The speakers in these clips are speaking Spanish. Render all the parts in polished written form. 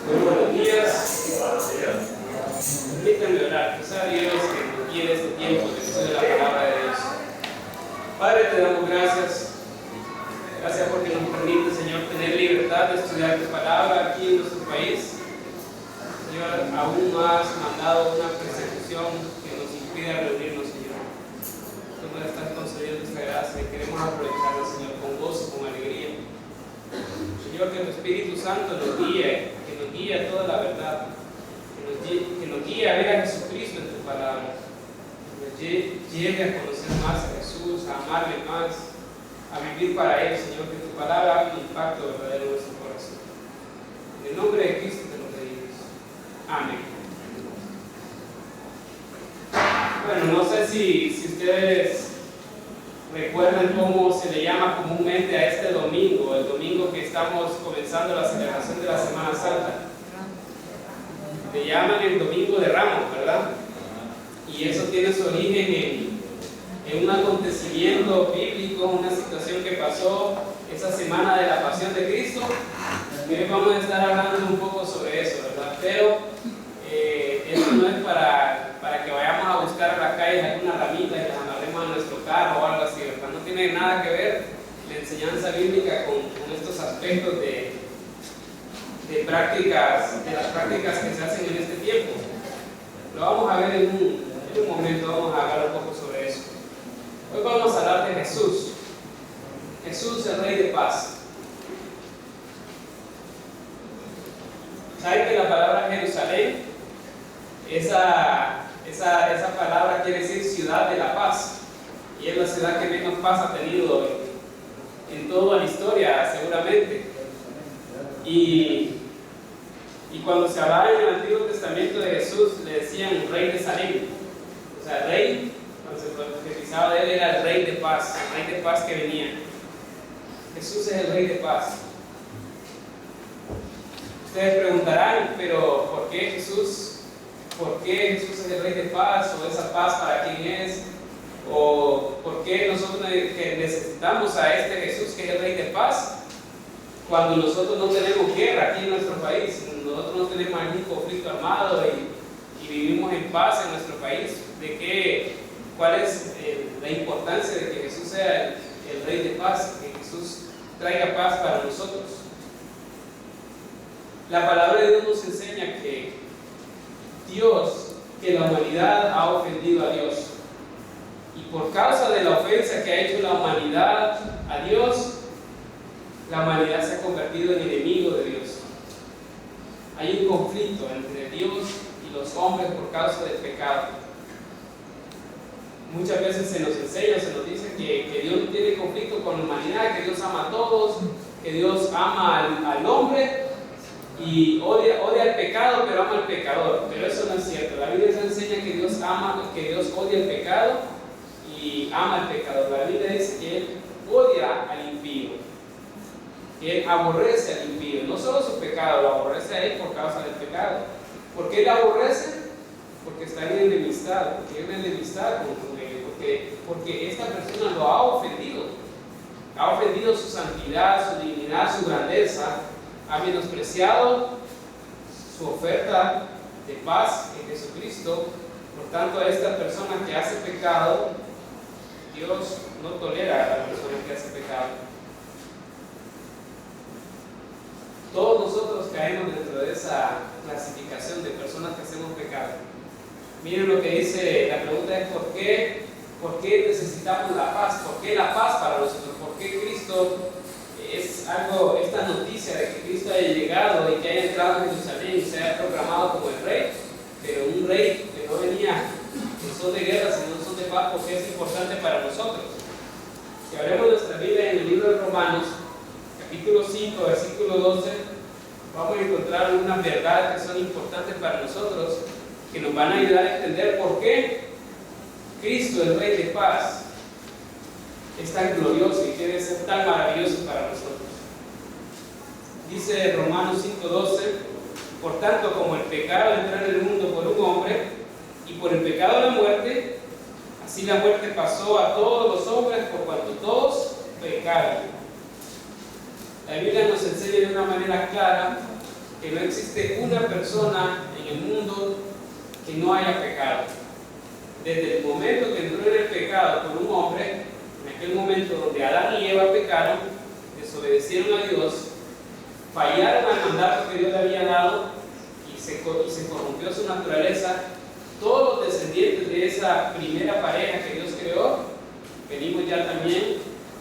Muy buenos días. Permítanme orar. Pues a Dios que nos quiere este tiempo de estudio de la palabra de Dios. Padre, te damos gracias. Gracias porque nos permite, Señor, tener libertad de estudiar tu palabra aquí en nuestro país. Señor, aún no has mandado una persecución que nos impida reunirnos, Señor. Tú nos estás concediendo esta gracia y queremos aprovecharla, Señor, con gozo, con alegría. Señor, que tu Espíritu Santo nos guíe, que nos guíe a toda la verdad, que nos guíe a ver a Jesucristo en tu palabra, que nos lleve a conocer más a Jesús, a amarle más, a vivir para Él, Señor, que tu palabra haga un impacto verdadero en nuestro corazón. En el nombre de Cristo te lo pedimos. Amén. Bueno, no sé si ustedes recuerdan cómo se le llama comúnmente a este domingo, el domingo que estamos comenzando la celebración de la Semana Santa. Le llaman el Domingo de Ramos, ¿verdad? Y eso tiene su origen en un acontecimiento bíblico, una situación que pasó esa semana de la Pasión de Cristo. Y hoy vamos a estar hablando un poco sobre eso, ¿verdad? Pero esto no es para que vayamos a buscar a la calle alguna ramita y las amarremos a nuestro carro o algo así, ¿verdad? No tiene nada que ver la enseñanza bíblica con estos aspectos de las prácticas que se hacen en este tiempo. Lo vamos a ver en un momento, vamos a hablar un poco sobre eso. Hoy vamos a hablar de Jesús. Jesús, el Rey de Paz. ¿Saben que la palabra Jerusalén, esa palabra quiere decir ciudad de la paz? Y es la ciudad que menos paz ha tenido en toda la historia, seguramente. Y cuando se hablaba en el Antiguo Testamento de Jesús, le decían Rey de Salem. O sea, Rey, cuando se profetizaba de él, era el Rey de Paz, el Rey de Paz que venía. Jesús es el Rey de Paz. Ustedes preguntarán, pero ¿por qué Jesús es el Rey de Paz? ¿O esa paz para quién es? ¿O por qué nosotros necesitamos a este Jesús que es el Rey de Paz? Cuando nosotros no tenemos guerra aquí en nuestro país, nosotros no tenemos algún conflicto armado y vivimos en paz en nuestro país, ¿cuál es la importancia de que Jesús sea el Rey de Paz, que Jesús traiga paz para nosotros? La palabra de Dios nos enseña que la humanidad ha ofendido a Dios, y por causa de la ofensa que ha hecho la humanidad a Dios, la humanidad se ha convertido en enemigo de Dios. Hay un conflicto entre Dios y los hombres por causa del pecado. Muchas veces se nos enseña, se nos dice que Dios no tiene conflicto con la humanidad, que Dios ama a todos, que Dios ama al hombre y odia el pecado, pero ama al pecador. Pero eso no es cierto. La Biblia nos enseña que Dios odia el pecado y ama al pecador. La Biblia dice que Él odia al impío, que Él aborrece al impío, no solo su pecado, lo aborrece a Él por causa del pecado. ¿Por qué Él aborrece? Porque está en enemistad, porque hay una enemistad con Él, porque esta persona lo ha ofendido su santidad, su dignidad, su grandeza, ha menospreciado su oferta de paz en Jesucristo. Por tanto, a esta persona que hace pecado, Dios no tolera a la persona que hace pecado. Todos nosotros caemos dentro de esa clasificación de personas que hacemos pecado. Miren lo que dice, la pregunta es ¿por qué necesitamos la paz? ¿Por qué la paz para nosotros? ¿Por qué Cristo esta noticia de que Cristo haya llegado y que haya entrado en Jerusalén y se haya proclamado como el Rey, pero un Rey que no venía en son de guerra, sino en son de paz? Porque es importante para nosotros. Si abrimos nuestra Biblia en el libro de Romanos, capítulo 5, versículo 12, vamos a encontrar unas verdades que son importantes para nosotros, que nos van a ayudar a entender por qué Cristo, el Rey de Paz, es tan glorioso y quiere ser tan maravilloso para nosotros. Dice Romanos 5:12: por tanto, como el pecado entró en el mundo por un hombre, y por el pecado la muerte, así la muerte pasó a todos los hombres por cuanto todos pecaron. La Biblia nos enseña de una manera clara que no existe una persona en el mundo que no haya pecado. Desde el momento que entró en el pecado por un hombre, en aquel momento donde Adán y Eva pecaron, desobedecieron a Dios, fallaron al mandato que Dios le había dado y se corrompió su naturaleza, todos los descendientes de esa primera pareja que Dios creó, venimos ya también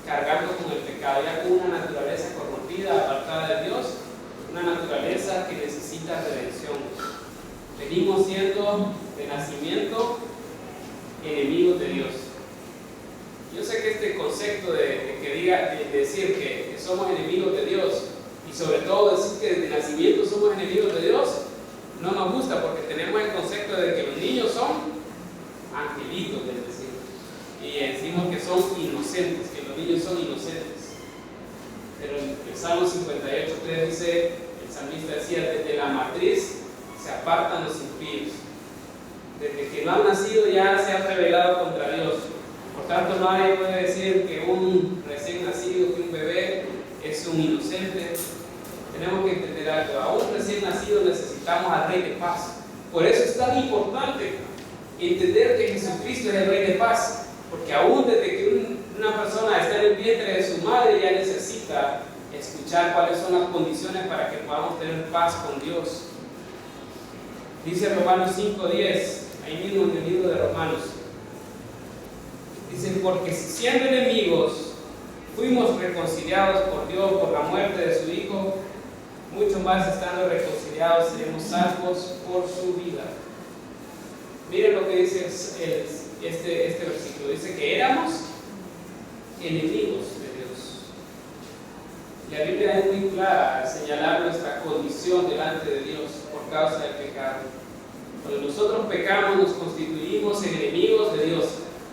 cargando con el pecado, ya con una naturaleza corrompida, apartada de Dios, una naturaleza que necesita redención. Venimos siendo de nacimiento enemigos de Dios. Yo sé que este concepto de decir que somos enemigos de Dios, y sobre todo decir que desde nacimiento somos enemigos de Dios, no nos gusta, porque tenemos el concepto de que los niños son angelitos, es decir, y decimos que son inocentes, que los niños son inocentes. Pero el Salmo 58:3 dice, el salmista decía, desde la matriz se apartan los impíos. Desde que no han nacido ya se han rebelado contra Dios. Por tanto, nadie puede decir que un recién nacido, que un bebé es un inocente. Tenemos que entender algo. A un recién nacido necesitamos al Rey de Paz. Por eso es tan importante entender que Jesucristo es el Rey de Paz. Porque aún desde que una persona está en el vientre de su madre, ya necesita escuchar cuáles son las condiciones para que podamos tener paz con Dios. Dice Romanos 5:10, ahí mismo en el libro de Romanos. Dice, porque si siendo enemigos fuimos reconciliados por Dios por la muerte de su Hijo, mucho más estando reconciliados seremos salvos por su vida. Miren lo que dice este versículo. Dice que éramos enemigos de Dios. Y la Biblia es muy clara al señalar nuestra condición delante de Dios por causa del pecado. Cuando nosotros pecamos nos constituimos en enemigos de Dios.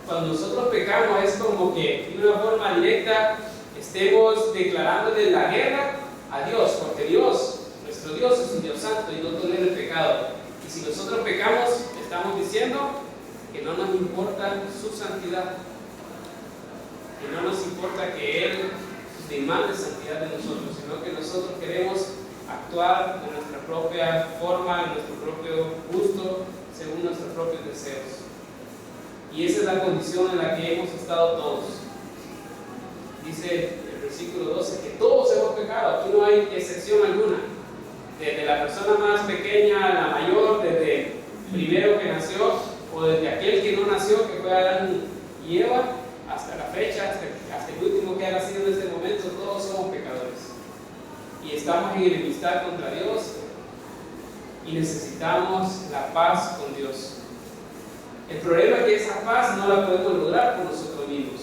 Cuando nosotros pecamos es como que de una forma directa estemos declarándole la guerra a Dios, porque Dios, nuestro Dios es un Dios santo y no tolera el pecado. Y si nosotros pecamos, estamos diciendo que no nos importa su santidad, que no nos importa que Él demande santidad de nosotros, sino que nosotros queremos actuar de nuestra propia forma, en nuestro propio gusto, según nuestros propios deseos. Y esa es la condición en la que hemos estado todos. Dice el versículo 12 que todos hemos pecado, aquí no hay excepción alguna. Desde la persona más pequeña a la mayor, desde el primero que nació, o desde aquel que no nació, que fue Adán y Eva, hasta la fecha, hasta el último que ha nacido en este momento, todos somos pecadores. Y estamos en enemistad contra Dios y necesitamos la paz con Dios. El problema es que esa paz no la podemos lograr por nosotros mismos.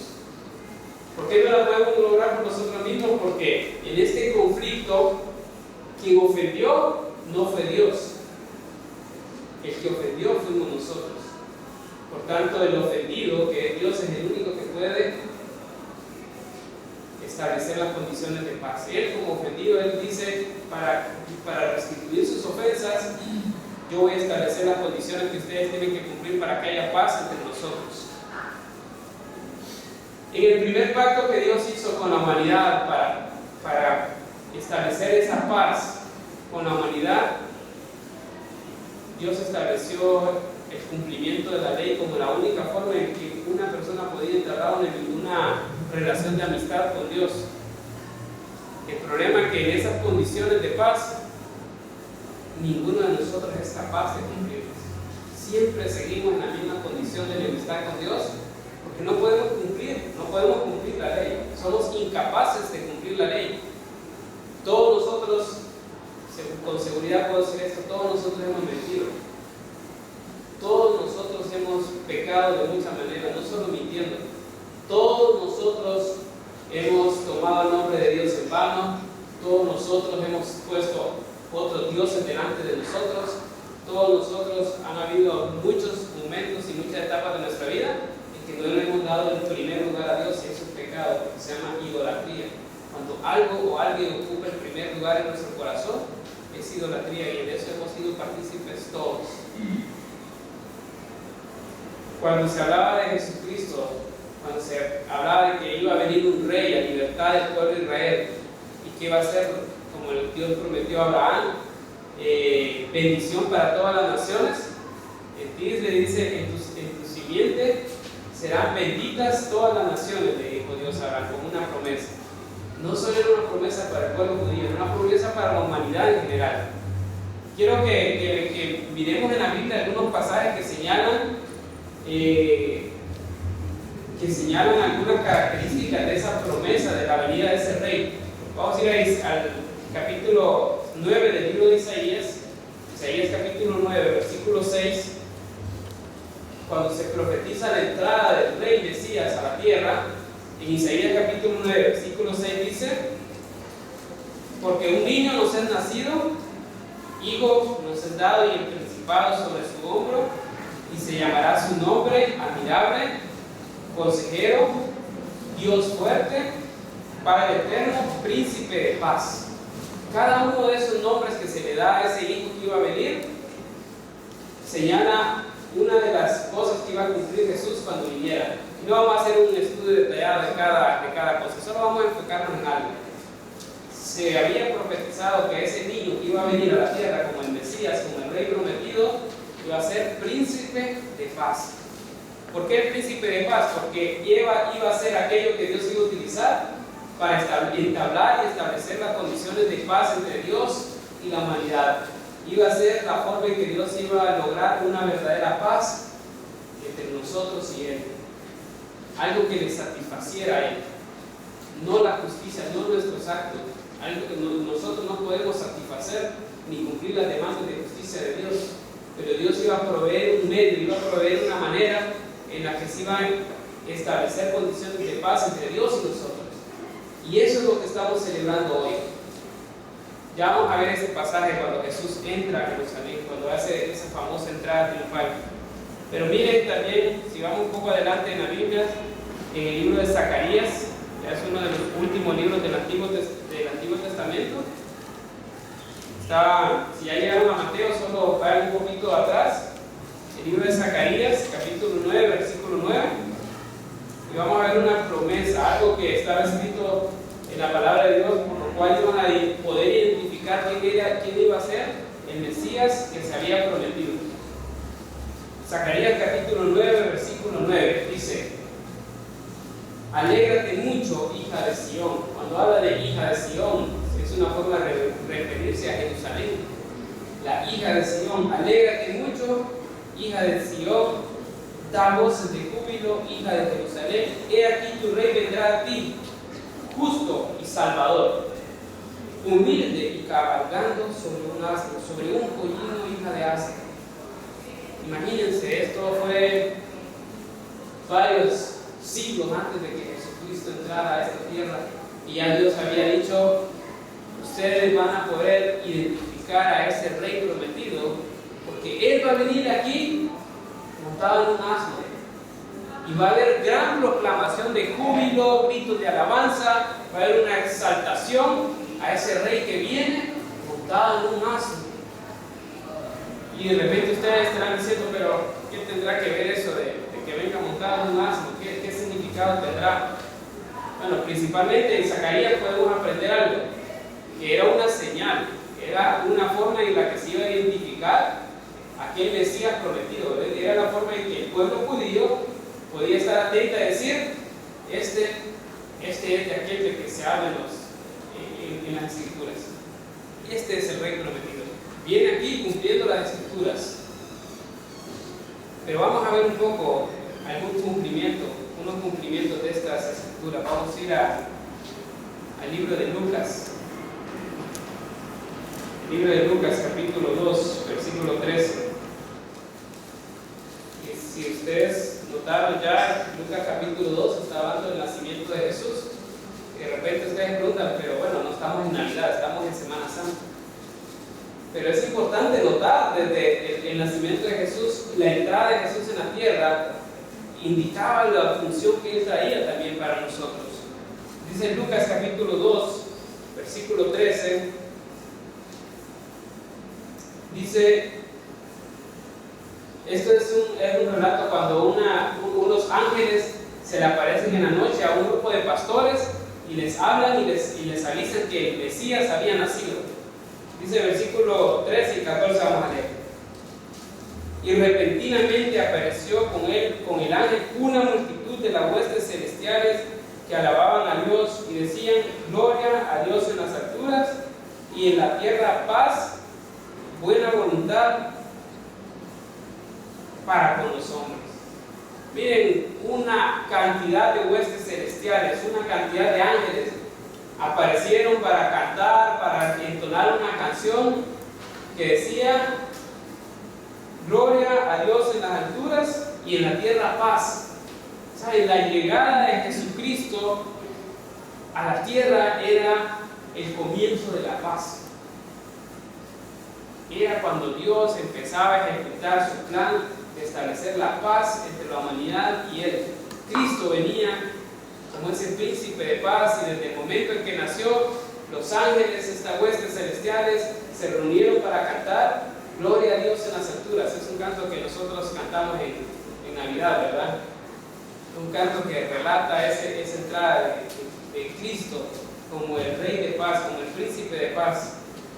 ¿Por qué no la podemos lograr por nosotros mismos? Porque en este conflicto quien ofendió no fue Dios. El que ofendió fuimos nosotros. Por tanto, el ofendido, que Dios es el único que puede establecer las condiciones de paz. Él como ofendido, Él dice, para restituir sus ofensas, yo voy a establecer las condiciones que ustedes tienen que cumplir para que haya paz entre nosotros. En el primer pacto que Dios hizo con la humanidad para establecer esa paz con la humanidad, Dios estableció el cumplimiento de la ley como la única forma en que una persona podía entrar en una relación de amistad con Dios. El problema es que en esas condiciones de paz, ninguno de nosotros es capaz de cumplirlas. Siempre seguimos en la misma condición de enemistad con Dios, porque no podemos cumplir la ley. Somos incapaces de cumplir la ley. Todos nosotros, con seguridad puedo decir esto, todos nosotros hemos mentido. Todos nosotros hemos pecado de muchas maneras, no solo mintiendo. Todos nosotros hemos tomado el nombre de Dios en vano. Todos nosotros hemos puesto otros dioses delante de nosotros. Todos nosotros han habido muchos momentos y muchas etapas de nuestra vida en que no le hemos dado el primer lugar a Dios, y es un pecado que se llama idolatría. Cuando algo o alguien ocupa el primer lugar en nuestro corazón, es idolatría, y en eso hemos sido partícipes todos. Cuando se hablaba de Jesucristo, cuando se hablaba de que iba a venir un rey a libertad del pueblo de Israel y que iba a ser como el Dios prometió a Abraham, bendición para todas las naciones. En ti le dice, en tu simiente serán benditas todas las naciones, le dijo Dios a Abraham, como una promesa. No solo era una promesa para el pueblo judío, era una promesa para la humanidad en general. Quiero que miremos en la Biblia algunos pasajes que señalan algunas características de esa promesa de la venida de ese rey. Vamos a ir al capítulo 9 del libro de Isaías capítulo 9, versículo 6, cuando se profetiza la entrada del rey Mesías a la tierra. En Isaías capítulo 9, versículo 6 dice: porque un niño nos es nacido, hijo nos es dado, y el principado sobre su hombro, y se llamará su nombre admirable, consejero, Dios fuerte, Padre eterno, príncipe de paz. Cada uno de esos nombres que se le da a ese hijo que iba a venir señala una de las cosas que iba a cumplir Jesús cuando viniera. No vamos a hacer un estudio detallado de cada cosa, solo vamos a enfocarnos en algo. Se había profetizado que ese niño que iba a venir a la tierra como el Mesías, como el rey prometido, iba a ser príncipe de paz. ¿Por qué el príncipe de paz? Porque iba a ser aquello que Dios iba a utilizar para entablar y establecer las condiciones de paz entre Dios y la humanidad. Iba a ser la forma en que Dios iba a lograr una verdadera paz entre nosotros y Él. Algo que le satisfaciera a Él. No la justicia, no nuestros actos. Algo que nosotros no podemos satisfacer ni cumplir las demandas de justicia de Dios. Pero Dios iba a proveer un medio, iba a proveer una manera en la que se iban a establecer condiciones de paz entre Dios y nosotros. Y eso es lo que estamos celebrando hoy. Ya vamos a ver ese pasaje cuando Jesús entra a Jerusalén, cuando hace esa famosa entrada triunfal. Pero miren también, si vamos un poco adelante en la Biblia, en el libro de Zacarías, ya es uno de los últimos libros del Antiguo Testamento. Si ya llegaron a Mateo, solo vayan un poquito atrás. El libro de Zacarías, capítulo 9, versículo 9. Y vamos a ver una promesa, algo que estaba escrito en la palabra de Dios, por lo cual iban a poder identificar quién iba a ser el Mesías que se había prometido. Zacarías capítulo 9, versículo 9, dice: alégrate mucho, hija de Sión. Cuando habla de hija de Sión, es una forma de referirse a Jerusalén. La hija de Sión, alégrate mucho, hija de Sión. Da voces de júbilo, hija de Jerusalén. He aquí tu rey vendrá a ti, justo y salvador, humilde y cabalgando sobre un asno, sobre un pollino, hija de asno. Imagínense, esto fue varios siglos antes de que Jesucristo entrara a esta tierra, y ya Dios había dicho: ustedes van a poder identificar a ese rey prometido, porque Él va a venir aquí montado en un asno, y va a haber gran proclamación de júbilo, gritos de alabanza, va a haber una exaltación a ese rey que viene montado en un asno. Y de repente ustedes estarán diciendo: pero ¿qué tendrá que ver eso de que venga montado en un asno? ¿Qué significado tendrá? Bueno, principalmente en Zacarías podemos aprender algo, que era una señal, era una forma en la que se iba a identificar aquel Mesías prometido. Era la forma en que el pueblo judío podía estar atento a decir: este es de aquel de que se habla en las Escrituras. Este es el rey prometido. Viene aquí cumpliendo las Escrituras. Pero vamos a ver un poco unos cumplimientos de estas Escrituras. Vamos a ir al libro de Lucas. El libro de Lucas, capítulo 2, versículo 13. Y si ustedes notaron ya, Lucas capítulo 2 está hablando del nacimiento de Jesús. Y de repente ustedes preguntan: pero bueno, no estamos en Navidad, estamos en Semana Santa. Pero es importante notar desde el nacimiento de Jesús, la entrada de Jesús en la tierra indicaba la función que Él traía también para nosotros. Dice Lucas capítulo 2, versículo 13, dice: esto es un relato cuando unos ángeles se le aparecen en la noche a un grupo de pastores y les hablan y les avisan que el Mesías había nacido. Dice versículo 13 y 14, vamos a leer. Y repentinamente apareció con él, con el ángel, una multitud de las huestes celestiales que alababan a Dios y decían: gloria a Dios en las alturas y en la tierra paz, buena voluntad para con los hombres. Miren, una cantidad de huestes celestiales, una cantidad de ángeles aparecieron para cantar, para entonar una canción que decía: gloria a Dios en las alturas y en la tierra paz. ¿Saben? La llegada de Jesucristo a la tierra era el comienzo de la paz. Era cuando Dios empezaba a ejecutar su plan de establecer la paz entre la humanidad y Él. Cristo venía como ese príncipe de paz, y desde el momento en que nació, los ángeles, estas huestes celestiales, se reunieron para cantar gloria a Dios en las alturas. Es un canto que nosotros cantamos en Navidad, ¿verdad? Un canto que relata esa entrada de Cristo como el Rey de paz, como el príncipe de paz.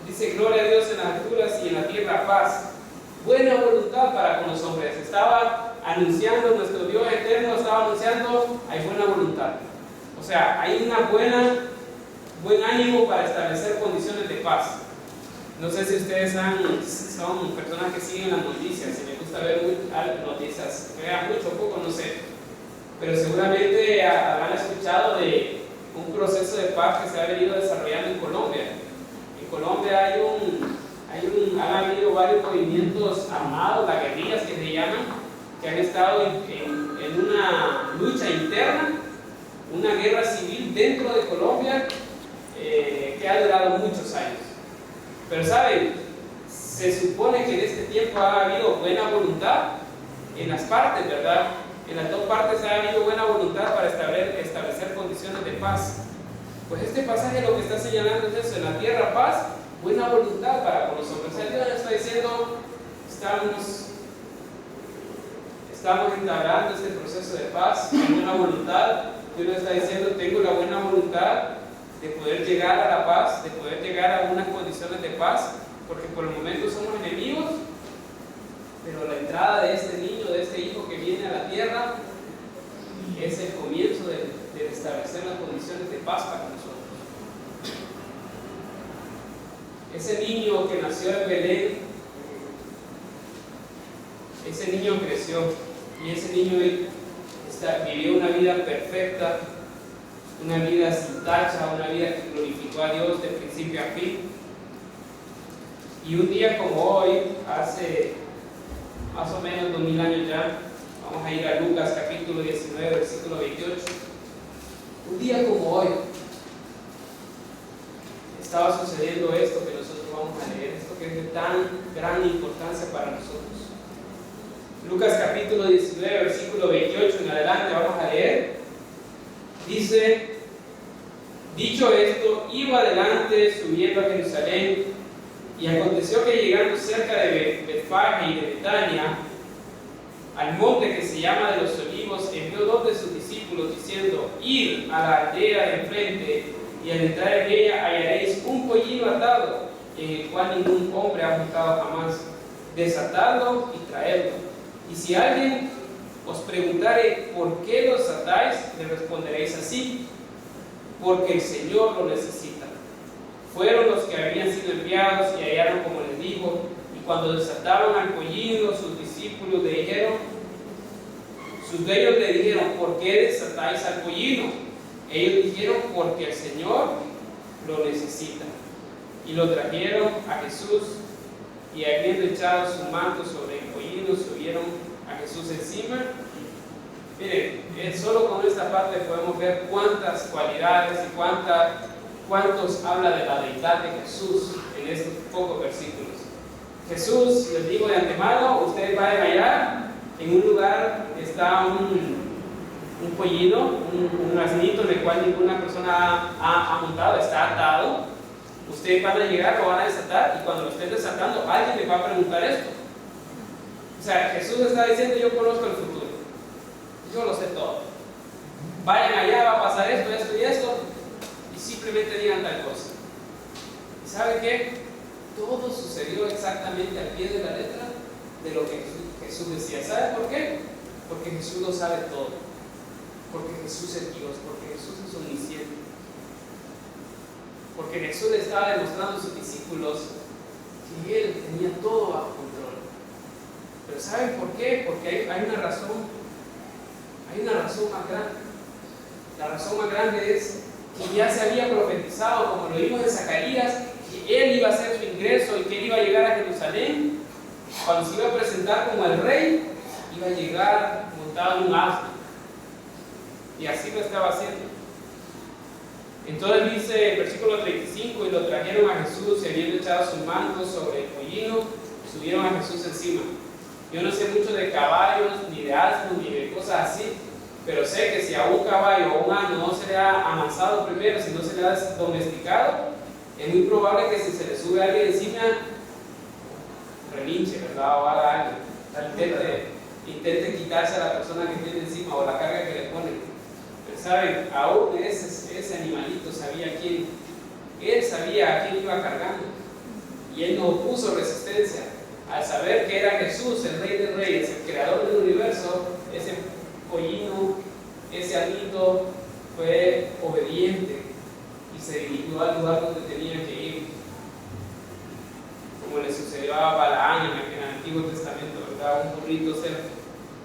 Dice: gloria a Dios en las alturas y en la tierra paz, buena voluntad para con los hombres. Estaba anunciando, nuestro Dios eterno estaba anunciando: hay buena voluntad. O sea, hay buen ánimo para establecer condiciones de paz. No sé si ustedes son personas que siguen las noticias, si les gusta ver noticias, vean mucho o poco, no sé. Pero seguramente habrán escuchado de un proceso de paz que se ha venido desarrollando en Colombia. En Colombia han habido varios movimientos armados, las guerrillas que se llaman, que han estado en una lucha interna, una guerra civil dentro de Colombia, que ha durado muchos años. Pero saben, se supone que en este tiempo ha habido buena voluntad en las partes, ¿verdad? En las dos partes ha habido buena voluntad para establecer condiciones de paz. Pues este pasaje lo que está señalando es eso: en la tierra paz, buena voluntad para con los hombres. El Dios está diciendo: estamos entablando este proceso de paz, con buena voluntad. Dios está diciendo: tengo la buena voluntad de poder llegar a la paz, de poder llegar a unas condiciones de paz, porque por el momento somos enemigos, pero la entrada de este niño, de este hijo que viene a la tierra, es el comienzo de establecer las condiciones de paz para nosotros. Ese niño que nació en Belén, ese niño creció, y ese niño vivió una vida perfecta, una vida sin tacha, una vida que glorificó a Dios de principio a fin. Y un día como hoy, hace más o menos 2000 años ya, vamos a ir a Lucas capítulo 19, versículo 28. Un día como hoy estaba sucediendo esto que nosotros vamos a leer, esto que es de tan gran importancia para nosotros. Lucas capítulo 19, versículo 28 en adelante, vamos a leer. Dice: dicho esto, iba adelante subiendo a Jerusalén, y aconteció que llegando cerca de Betfagé y de Betania, al monte que se llama de los Olivos, envió dos de sus discípulos diciendo: id a la aldea de enfrente, y al entrar en ella hallaréis un pollino atado, en el cual ningún hombre ha montado jamás. Desatadlo y traedlo. Y si alguien os preguntare por qué los atáis, le responderéis así: porque el Señor lo necesita. Fueron los que habían sido enviados y hallaron como les dijo, y cuando desataron al pollino, sus discípulos sus dueños le dijeron: ¿por qué desatáis al pollino? Ellos dijeron: porque el Señor lo necesita. Y lo trajeron a Jesús, y habiendo echado su manto sobre el pollino, subieron a Jesús encima. Miren, solo con esta parte podemos ver cuántas cualidades y cuántos habla de la deidad de Jesús en estos pocos versículos. Jesús, les digo de antemano, ustedes vayan allá, en un lugar está un pollino, un asnito en el cual ninguna persona ha montado, está atado. Ustedes van a llegar, lo van a desatar, y cuando lo estén desatando, alguien les va a preguntar esto. O sea, Jesús está diciendo: yo conozco el futuro, yo lo sé todo. Vayan allá, va a pasar esto, esto y esto, y simplemente digan tal cosa. ¿Y saben qué? todo sucedió exactamente al pie de la letra de lo que Jesús decía. ¿Sabe por qué? Porque Jesús lo sabe todo. Porque Jesús es Dios, porque Jesús es omnisciente. Porque Jesús le estaba demostrando a sus discípulos que Él tenía todo bajo control. Pero ¿saben por qué? Porque hay una razón. Hay una razón más grande. La razón más grande es que ya se había profetizado, como lo vimos en Zacarías, que Él iba a hacer su ingreso y que Él iba a llegar a Jerusalén. Cuando se iba a presentar como el rey, iba a llegar montado en un asno. Y así lo estaba haciendo. Entonces dice el versículo 35: y lo trajeron a Jesús y habiendo echado sus mantos sobre el pollino, subieron a Jesús encima. Yo no sé mucho de caballos, ni de asnos, ni de cosas así, pero sé que si a un caballo o un asno no se le ha amansado primero, si no se le ha domesticado, es muy probable que si se le sube a alguien encima, relinche, ¿verdad? O haga algo, intente quitarse a la persona que tiene encima o la carga que le ponen. Pero saben, aún ese animalito sabía quién, él sabía a quién iba cargando, y él no opuso resistencia. Al saber que era Jesús, el Rey de Reyes, el creador del universo, ese pollino, ese anito, fue obediente y se dirigió al lugar donde tenía que ir, como le sucedió a Balaán en el Antiguo Testamento, ¿verdad? Un burrito ser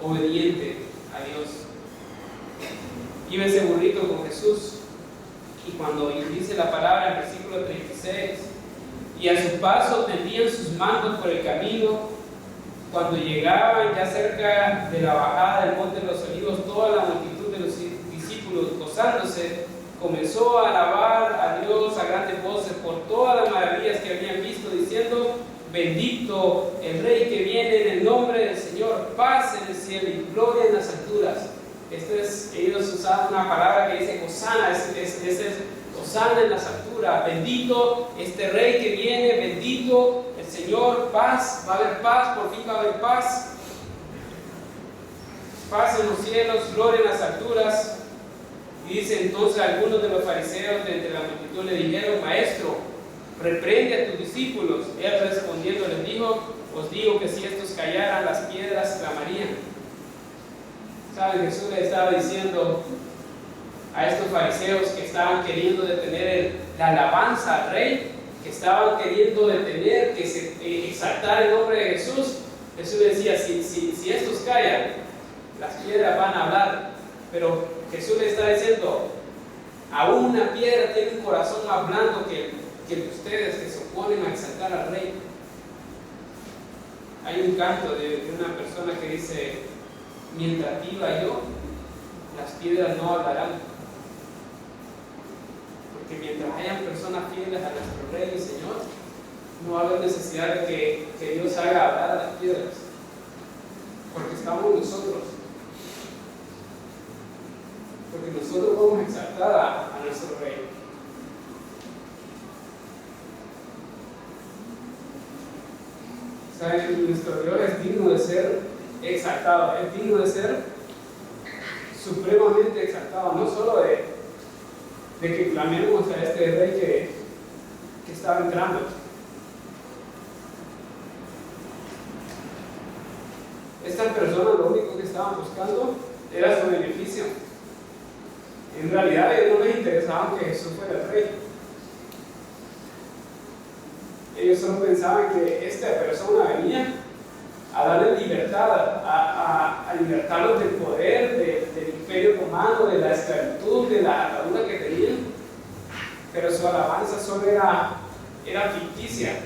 obediente a Dios. Iba ese burrito con Jesús, y cuando dice la palabra en el versículo 36, y a su paso tendían sus mantos por el camino. Cuando llegaban ya cerca de la bajada del monte de los Olivos, toda la multitud de los discípulos, gozándose, comenzó a alabar a Dios a grandes voces por todas las maravillas que habían visto, diciendo: bendito el Rey que viene en el nombre del Señor, paz en el cielo y gloria en las alturas. Ellos usaban una palabra que dice Hosana, Hosana en las alturas, bendito este Rey que viene, bendito el Señor, paz, va a haber paz, por fin va a haber paz, paz en los cielos, gloria en las alturas. Y dice entonces algunos de los fariseos de entre la multitud le dijeron: Maestro, reprende a tus discípulos. Él respondiendo les dijo: os digo que si estos callaran, las piedras clamarían. ¿Saben? Jesús le estaba diciendo a estos fariseos que estaban queriendo detener la alabanza al Rey, que estaban queriendo detener que se exaltara el nombre de Jesús. Jesús decía: si estos callan, las piedras van a hablar. Pero Jesús le está diciendo: aún una piedra tiene un corazón más blando que el de ustedes, que se oponen a exaltar al Rey. Hay un canto de una persona que dice: mientras viva yo, las piedras no hablarán. Porque mientras hayan personas fieles a nuestro Rey y Señor, no va a haber necesidad de que Dios haga hablar a las piedras, porque estamos nosotros. Porque nosotros vamos a exaltar a nuestro Rey. ¿Saben? Nuestro Dios es digno de ser exaltado, es digno de ser supremamente exaltado, no solo de que clamemos a este Rey que estaba entrando. Estas personas lo único que estaban buscando era su beneficio. En realidad a ellos no les interesaba que Jesús fuera el Rey. Ellos solo pensaban que esta persona venía a darle libertad, a libertarlos del poder, del imperio romano, de la esclavitud, de la atadura que tenían. Pero su alabanza solo era ficticia.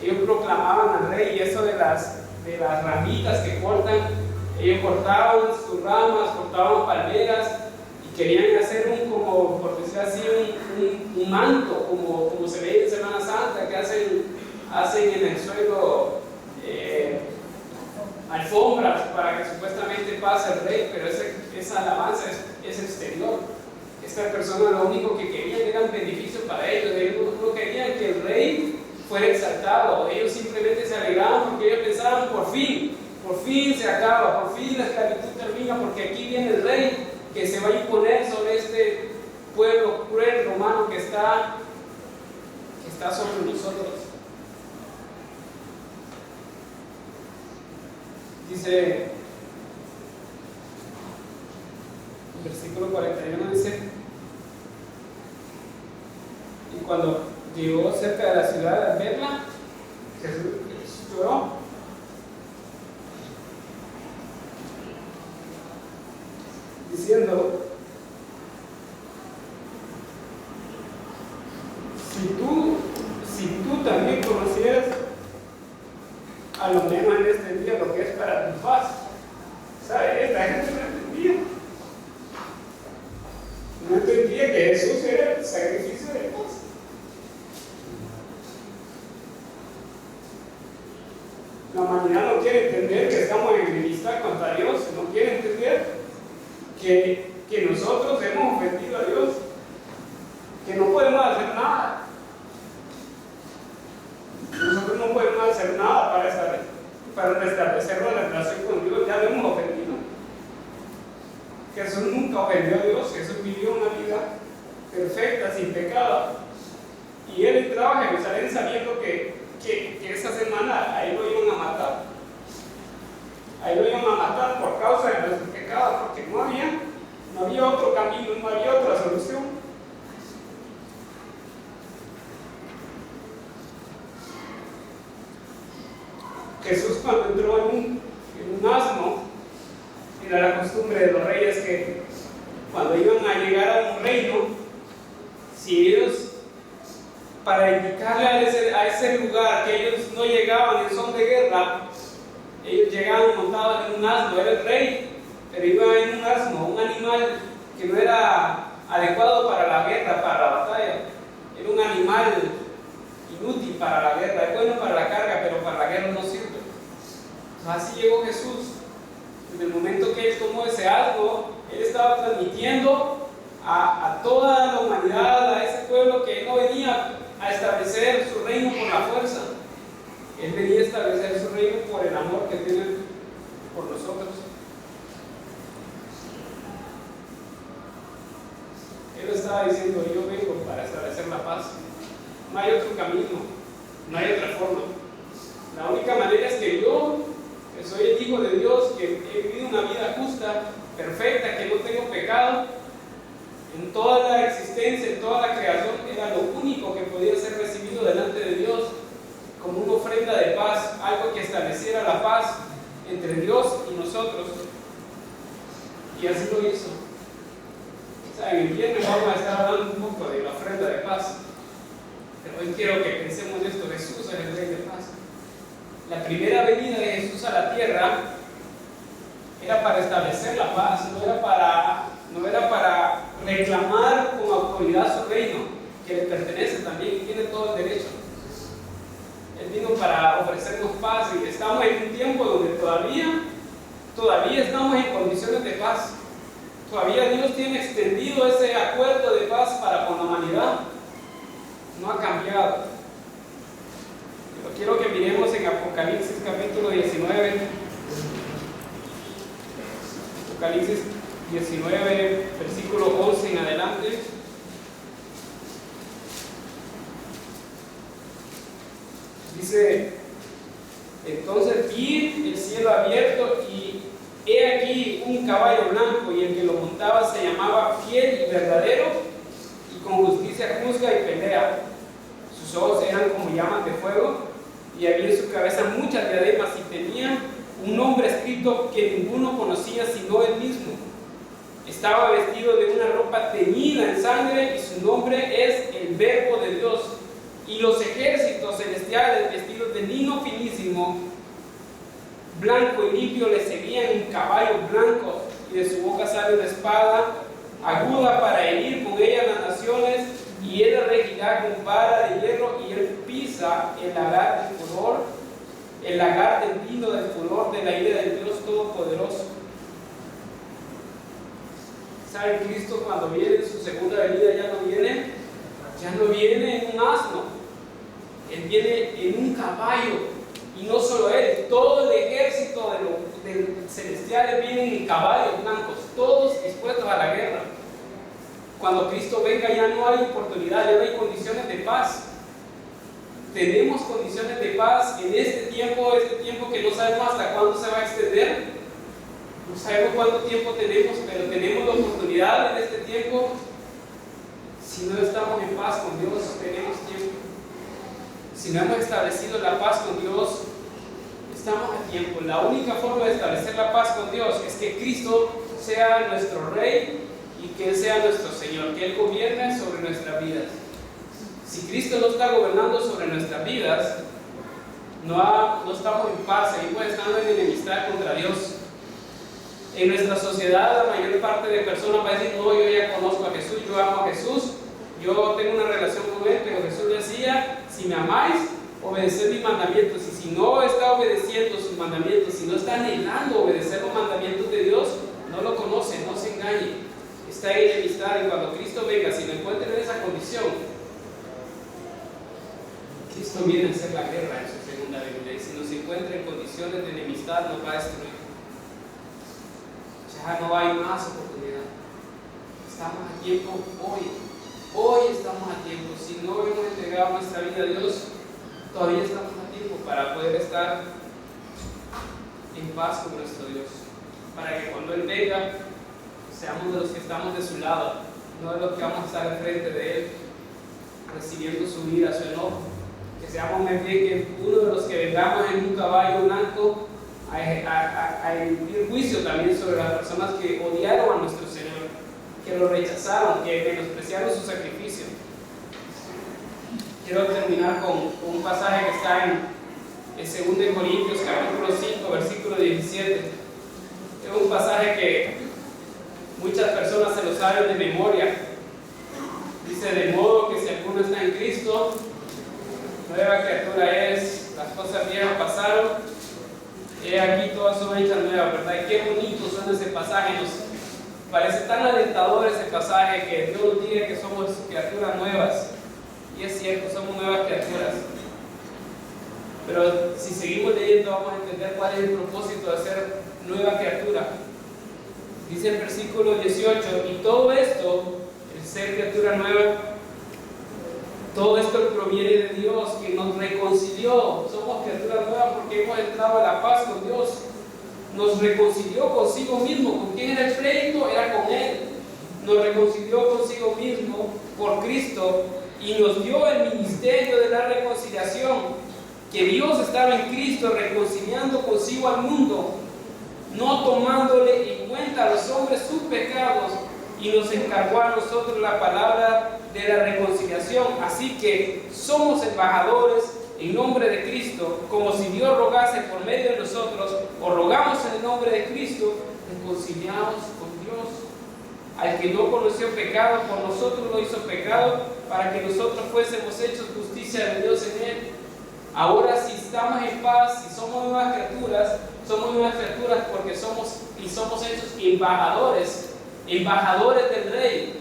Ellos proclamaban al Rey, y eso de las ramitas que cortan, ellos cortaban sus ramas, cortaban palmeras y querían hacer como por decir así, un manto, como se ve en Semana Santa, que hacen en el suelo alfombras para que supuestamente pase el Rey, pero esa alabanza es exterior. Estas personas lo único que querían eran beneficios para ellos. Ellos no querían que el Rey fuera exaltado. Ellos simplemente se alegraban porque ellos pensaban: por fin se acaba, por fin la esclavitud termina, porque aquí viene el Rey que se va a imponer sobre este pueblo cruel romano que está sobre nosotros. Dice, versículo 41 dice, y cuando llegó cerca de la ciudad al verla, Jesús lloró. Diciendo, si tú también conocieras a lo menos en este día lo que es para tu paz. ¿Sabes? Esta gente no entendía que Jesús era el sacrificio de paz. La humanidad no quiere entender que estamos en enemistad contra Dios, no quiere entender que nosotros hemos ofendido a Dios, que no podemos hacer nada. Nosotros no podemos hacer nada para restablecer la relación con Dios, ya lo hemos ofendido. Jesús nunca ofendió a Dios, Jesús vivió una vida perfecta, sin pecado. Y él entraba a Jerusalén sabiendo que esa semana ahí lo iban a matar. Ahí lo iban a matar por causa de nuestros pecados, porque no había otro camino, no había otra solución. Jesús, cuando entró en un asno, era la costumbre de los reyes que cuando iban a llegar a un reino, si ellos, para indicarle a ese lugar que ellos no llegaban en son de guerra, ellos llegaban montados en un asno, era el rey, pero iba en un asno, un animal que no era adecuado para la guerra, para la batalla, era un animal inútil para la guerra, es bueno para la carga, pero para la guerra no sirve. Así llegó Jesús. Desde el momento que él tomó ese asno, él estaba transmitiendo a toda la humanidad, a ese pueblo que no venía a establecer su reino por la fuerza. Él venía a establecer su reino por el amor que tiene por nosotros. Él estaba diciendo, yo vengo para establecer la paz. No hay otro camino, no hay otra forma. La única manera es que yo, que soy el Hijo de Dios, que he vivido una vida justa, perfecta, que no tengo pecado, en toda la existencia, en toda la creación, era lo único que podía ser recibido delante de Dios como una ofrenda de paz, algo que estableciera la paz entre Dios y nosotros. Y así lo hizo. O sea, en el viernes vamos a estar hablando un poco de la ofrenda de paz. Pero hoy quiero que pensemos en esto: Jesús es el Rey de paz. La primera venida de Jesús a la tierra era para establecer la paz, no era para reclamar con autoridad su reino, que le pertenece también y tiene todo el derecho. Él vino para ofrecernos paz, y estamos en un tiempo donde todavía estamos en condiciones de paz. Todavía Dios tiene extendido ese acuerdo de paz para con la humanidad. No ha cambiado. Pero quiero que miremos en Apocalipsis capítulo 19. Apocalipsis 19, versículo 11 en adelante. Dice: entonces vi el cielo abierto, y he aquí un caballo blanco, y el que lo montaba se llamaba Fiel y Verdadero, y con justicia juzga y pelea. Sus ojos eran como llamas de fuego, y había en su cabeza muchas diademas, y tenía un nombre escrito que ninguno conocía sino él mismo. Estaba vestido de una ropa teñida en sangre, y su nombre es el Verbo de Dios. Y los ejércitos celestiales, vestidos de lino finísimo, blanco y limpio, le seguían en caballos blancos, y de su boca sale una espada aguda para herir con ella las naciones, y él regirá con vara de hierro, y él pisa el lagar del furor, el lagar del vino del furor de la ira del Dios Todopoderoso. ¿Sabe? Cristo, cuando viene en su segunda venida, ya no viene en un asno. Él viene en un caballo. Y no solo él, todo el ejército de celestiales vienen en caballos blancos, todos dispuestos a la guerra. Cuando Cristo venga, ya no hay oportunidad, ya no hay condiciones de paz. tenemos condiciones de paz en este tiempo que no sabemos hasta cuándo se va a extender. No sabemos cuánto tiempo tenemos, pero tenemos la oportunidad en este tiempo. Si no estamos en paz con Dios, tenemos tiempo. Si no hemos establecido la paz con Dios, estamos a tiempo. La única forma de establecer la paz con Dios es que Cristo sea nuestro Rey y que Él sea nuestro Señor, que Él gobierne sobre nuestras vidas. Si Cristo no está gobernando sobre nuestras vidas, no estamos en paz, seguimos estando en enemistad contra Dios. En nuestra sociedad, la mayor parte de personas va a decir: no, yo ya conozco a Jesús, yo amo a Jesús, yo tengo una relación con Él, pero Jesús decía: si me amáis, obedeced mis mandamientos. Y si no está obedeciendo sus mandamientos, si no está anhelando obedecer los mandamientos de Dios, no lo conoce, no se engañe, está en enemistad. Y cuando Cristo venga, si lo encuentra en esa condición, Cristo viene a hacer la guerra en su segunda venida, y si nos encuentra en condiciones de enemistad, nos va a destruir. Ya no hay más oportunidad. Estamos a tiempo hoy estamos a tiempo. Si no hemos entregado nuestra vida a Dios, todavía estamos a tiempo para poder estar en paz con nuestro Dios, para que cuando Él venga seamos de los que estamos de su lado, no de los que vamos a estar al frente de Él recibiendo su ira, su enojo. Que seamos más bien que uno de los que vengamos en un caballo blanco a emitir juicio también sobre las personas que odiaron a nuestro Señor, que lo rechazaron, que menospreciaron su sacrificio. Quiero terminar con un pasaje que está en 2 Corintios capítulo 5 versículo 17. Es un pasaje que muchas personas se lo saben de memoria. Dice: de modo que si alguno está en Cristo, nueva criatura es, las cosas viejas pasaron, he aquí todas son hechas nuevas, ¿verdad? Y qué bonito suena ese pasaje, nos parece tan alentador ese pasaje, que Dios nos diga que somos criaturas nuevas. Y es cierto, somos nuevas criaturas. Pero si seguimos leyendo, vamos a entender cuál es el propósito de ser nueva criatura. Dice el versículo 18: y todo esto, el ser criatura nueva, todo esto proviene de Dios, que nos reconcilió. Somos criaturas nuevas porque hemos entrado a la paz con Dios. Nos reconcilió consigo mismo. ¿Con quién era el pleito? Era con Él. Nos reconcilió consigo mismo por Cristo y nos dio el ministerio de la reconciliación. Que Dios estaba en Cristo reconciliando consigo al mundo, no tomándole en cuenta a los hombres sus pecados, y nos encargó a nosotros la palabra de la reconciliación. Así que somos embajadores en nombre de Cristo, como si Dios rogase por medio de nosotros, o rogamos en el nombre de Cristo, reconciliados con Dios. Al que no conoció pecado, por nosotros lo hizo pecado, para que nosotros fuésemos hechos justicia de Dios en Él. Ahora, si estamos en paz, si somos nuevas criaturas porque somos hechos embajadores del Rey.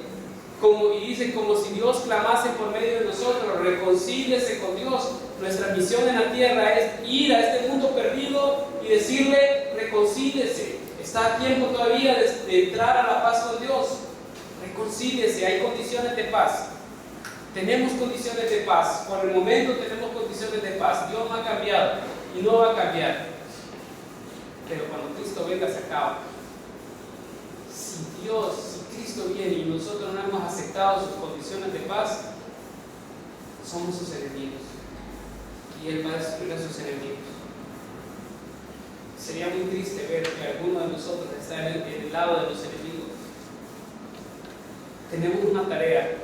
Y dice: como si Dios clamase por medio de nosotros, reconcíliese con Dios. Nuestra misión en la tierra es ir a este mundo perdido y decirle: reconcíliese. Está a tiempo todavía de entrar a la paz con Dios. Reconcíliese. Hay condiciones de paz. Tenemos condiciones de paz. Por el momento tenemos condiciones de paz. Dios no ha cambiado y no va a cambiar. Pero cuando Cristo venga, se acaba. Si Cristo viene y nosotros no hemos aceptado sus condiciones de paz, somos sus enemigos. Y Él va a destruir a sus enemigos. Sería muy triste ver que alguno de nosotros está en el lado de los enemigos. Tenemos una tarea.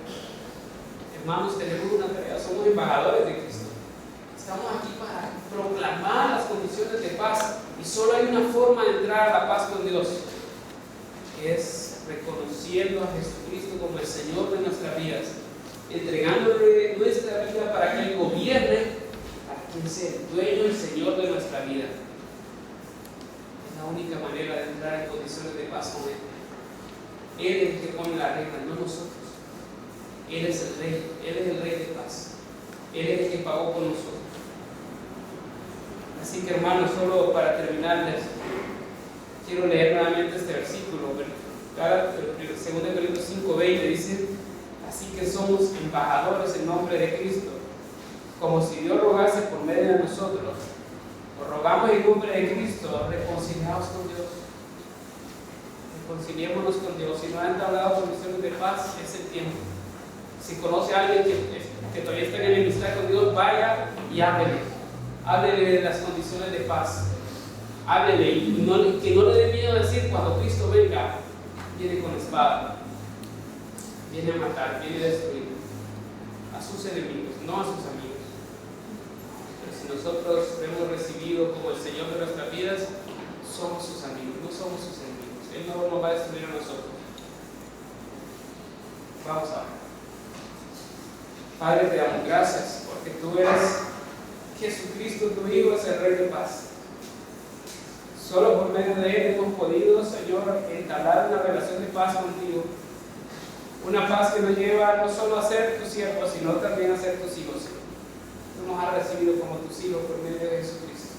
Hermanos, tenemos una tarea. Somos embajadores de Cristo. Estamos aquí para proclamar las condiciones de paz. Y solo hay una forma de entrar a la paz con Dios, que es reconociendo a Jesucristo como el Señor de nuestras vidas, entregándole nuestra vida para que Él gobierne, para que Él sea el dueño y el Señor de nuestra vida. Es la única manera de entrar en condiciones de paz con Él. Él es el que pone la regla, no nosotros. Él es el Rey, Él es el Rey de paz. Él es el que pagó por nosotros. Así que, hermanos, solo para terminarles, quiero leer nuevamente este versículo. 2 Corintios 5:20 dice: así que somos embajadores en nombre de Cristo, como si Dios rogase por medio de nosotros. Os rogamos en nombre de Cristo, reconciliaos con Dios. Reconciliémonos con Dios. Si no han entablado condiciones de paz, es el tiempo. Si conoce a alguien que todavía está en enemistad con Dios, vaya y háblele. Háblele de las condiciones de paz. Háblele y que no le dé miedo decir cuando Cristo venga, viene con espada, viene a matar, viene a destruir a sus enemigos, no a sus amigos. Pero si nosotros hemos recibido como el Señor de nuestras vidas, somos sus amigos, no somos sus enemigos. Él no nos va a destruir a nosotros. Vamos a ver. Padre, te damos gracias porque tú eres Jesucristo, tu Hijo, es el Rey de paz. Solo por medio de Él hemos podido, Señor, entablar una relación de paz contigo. Una paz que nos lleva no solo a ser tus siervos, sino también a ser tus hijos. Tú nos has recibido como tus hijos por medio de Jesucristo.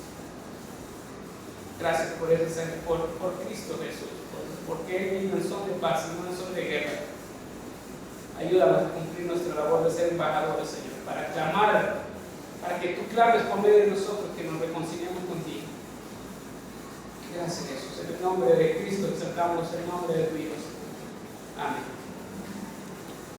Gracias por Cristo Jesús, porque Él vino en son de paz y no en son de guerra. Ayúdanos a cumplir nuestra labor de ser embajadores, Señor, para clamar, para que tú clames por medio de nosotros, que nos reconciliemos contigo. Gracias, Jesús. En el nombre de Cristo exaltamos el nombre de tu Hijo. Amén.